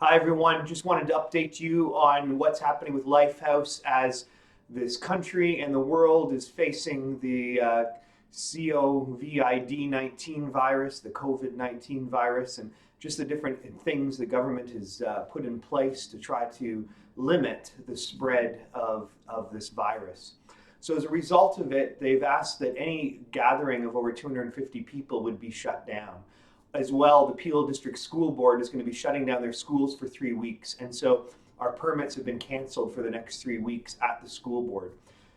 Hi, everyone. Just wanted to update you on what's happening with LifeHouse as this country and the world is facing the COVID-19 virus, the COVID-19 virus, and just the different things the government has put in place to try to limit the spread of this virus. So as a result of it, they've asked that any gathering of over 250 people would be shut down. As well, the Peel District School Board is going to be shutting down their schools for 3 weeks. And so our permits have been canceled for the next 3 weeks at the school board.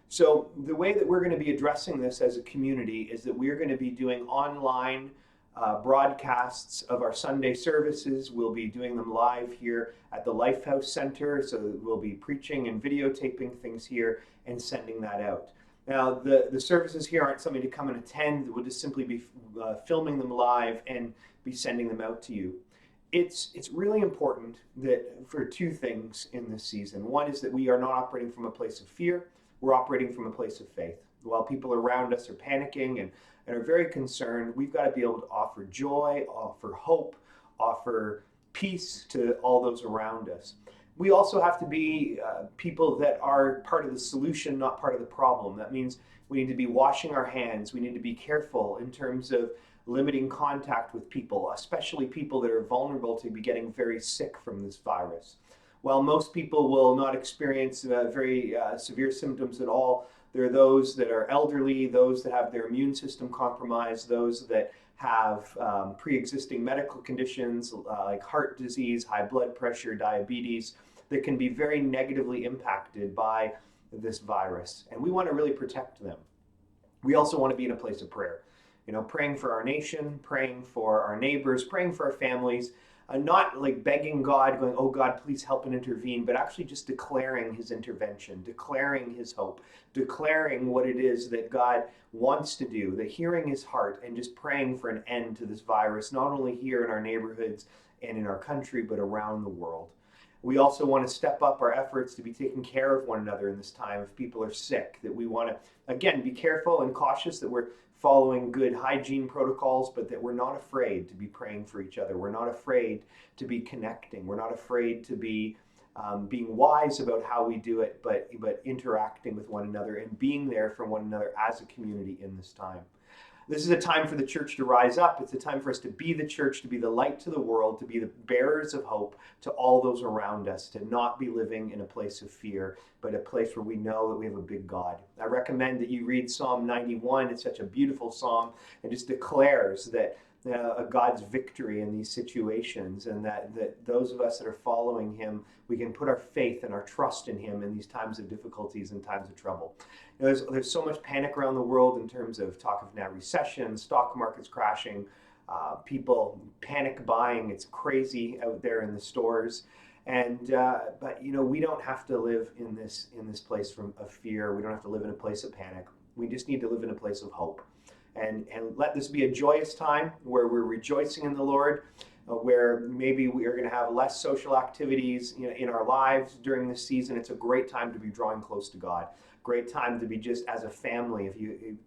So the way that we're going to be addressing this as a community is that we're going to be doing online broadcasts of our Sunday services. We'll be doing them live here at the LifeHouse Center. So we'll be preaching and videotaping things here and sending that out. Now, the services here aren't something to come and attend. We'll just simply be filming them live and be sending them out to you. It's really important that for two things in this season. One is that we are not operating from a place of fear. We're operating from a place of faith. While people around us are panicking and are very concerned, we've got to be able to offer joy, offer hope, offer peace to all those around us. We also have to be people that are part of the solution, not part of the problem. That means we need to be washing our hands. We need to be careful in terms of limiting contact with people, especially people that are vulnerable to be getting very sick from this virus. While most people will not experience very severe symptoms at all, there are those that are elderly, those that have their immune system compromised, those that have pre-existing medical conditions like heart disease, high blood pressure, diabetes, that can be very negatively impacted by this virus. And we want to really protect them. We also want to be in a place of prayer. Praying for our nation, praying for our neighbors, praying for our families, not like begging God, going, oh God, please help and intervene, but actually just declaring his intervention, declaring his hope, declaring what it is that God wants to do, that hearing his heart, and just praying for an end to this virus, not only here in our neighborhoods and in our country, but around the world. We also want to step up our efforts to be taking care of one another in this time if people are sick, that we want to, again, be careful and cautious that we're following good hygiene protocols, but that we're not afraid to be praying for each other. We're not afraid to be connecting. We're not afraid to be being wise about how we do it, but interacting with one another and being there for one another as a community in this time. This is a time for the church to rise up. It's a time for us to be the church, to be the light to the world, to be the bearers of hope to all those around us, to not be living in a place of fear, but a place where we know that we have a big God. I recommend that you read Psalm 91. It's such a beautiful psalm and just declares that God's victory in these situations, and that those of us that are following him, we can put our faith and our trust in him in these times of difficulties and times of trouble. There's so much panic around the world in terms of talk of now recession, stock markets crashing, people panic buying. It's crazy out there in the stores. But we don't have to live in this place of fear. We don't have to live in a place of panic. We just need to live in a place of hope. And let this be a joyous time where we're rejoicing in the Lord, where maybe we are going to have less social activities in our lives during this season. It's a great time to be drawing close to God. Great time to be just as a family, if you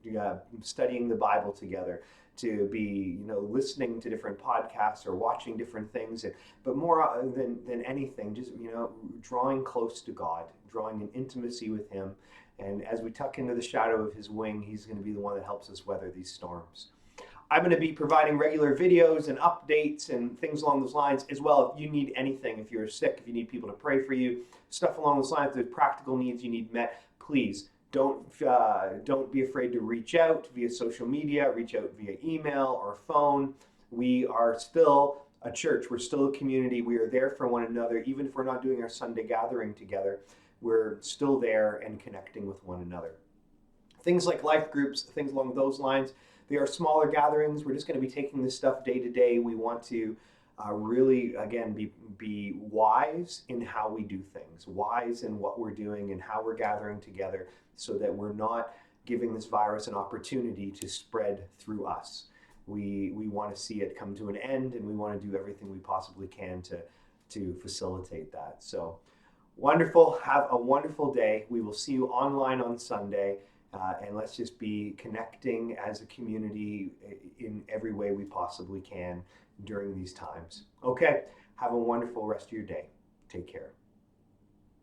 studying the Bible together, to be listening to different podcasts or watching different things, but more than anything, just drawing close to God, drawing in intimacy with him. And as we tuck into the shadow of his wing, he's going to be the one that helps us weather these storms. I'm going to be providing regular videos and updates and things along those lines as well. If you need anything, if you're sick, if you need people to pray for you, stuff along those lines, if there's practical needs you need met, please don't be afraid to reach out via social media, reach out via email or phone. We are still a church. We're still a community. We are there for one another, even if we're not doing our Sunday gathering together. We're still there and connecting with one another. Things like life groups, things along those lines, they are smaller gatherings. We're just going to be taking this stuff day to day. We want to really, again, be wise in how we do things, wise in what we're doing and how we're gathering together, so that we're not giving this virus an opportunity to spread through us. We want to see it come to an end, and we want to do everything we possibly can to facilitate that. So wonderful. Have a wonderful day. We will see you online on Sunday. And let's just be connecting as a community in every way we possibly can during these times. Okay, Have a wonderful rest of your day. Take care.